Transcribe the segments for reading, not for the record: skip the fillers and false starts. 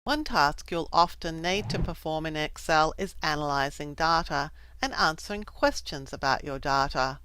One task you'll often need to perform in Excel is analyzing data and answering questions about your data.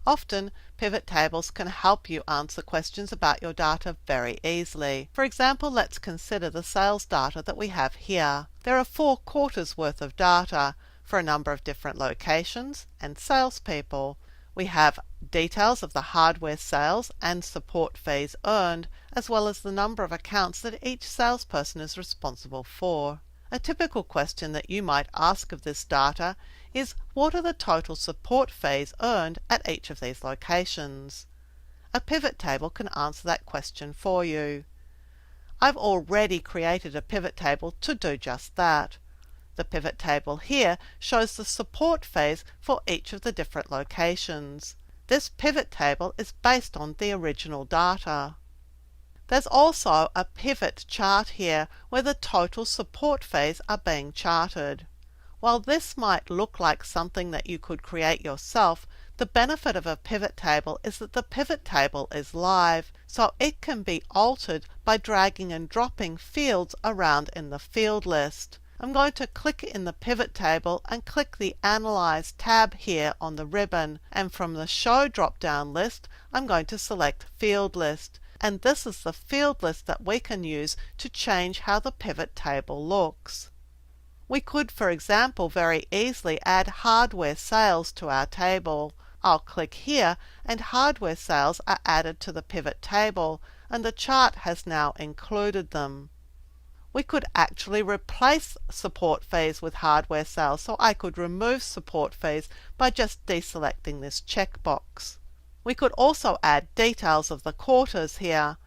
Often, pivot tables can help you answer questions about your data very easily. For example, let's consider the sales data that we have here. There are 4 quarters worth of data for a number of different locations and salespeople. We have details of the hardware sales and support fees earned, as well as the number of accounts that each salesperson is responsible for. A typical question that you might ask of this data is, what are the total support fees earned at each of these locations? A pivot table can answer that question for you. I've already created a pivot table to do just that. The pivot table here shows the support fees for each of the different locations. This pivot table is based on the original data. There's also a pivot chart here where the total support fees are being charted. While this might look like something that you could create yourself, the benefit of a pivot table is that the pivot table is live, so it can be altered by dragging and dropping fields around in the field list. I'm going to click in the pivot table and click the Analyze tab here on the ribbon, and from the Show drop-down list I'm going to select Field List, and this is the field list that we can use to change how the pivot table looks. We could, for example, very easily add hardware sales to our table. I'll click here and hardware sales are added to the pivot table, and the chart has now included them. We could actually replace support fees with hardware sales, so I could remove support fees by just deselecting this checkbox. We could also add details of the quarters here,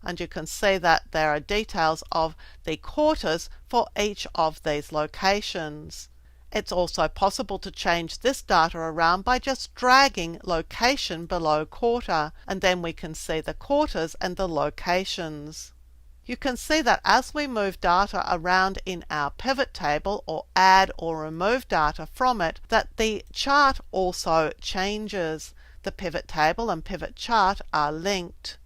and you can see that there are details of the quarters for each of these locations. It's also possible to change this data around by just dragging location below quarter, and then we can see the quarters and the locations. You can see that as we move data around in our pivot table or add or remove data from it, that the chart also changes. The pivot table and pivot chart are linked.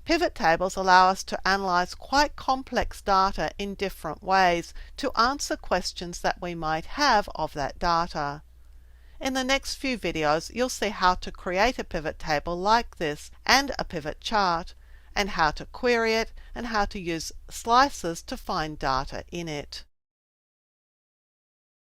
Pivot tables allow us to analyze quite complex data in different ways to answer questions that we might have of that data. In the next few videos, you'll see how to create a pivot table like this and a pivot chart, and how to query it and how to use slices to find data in it.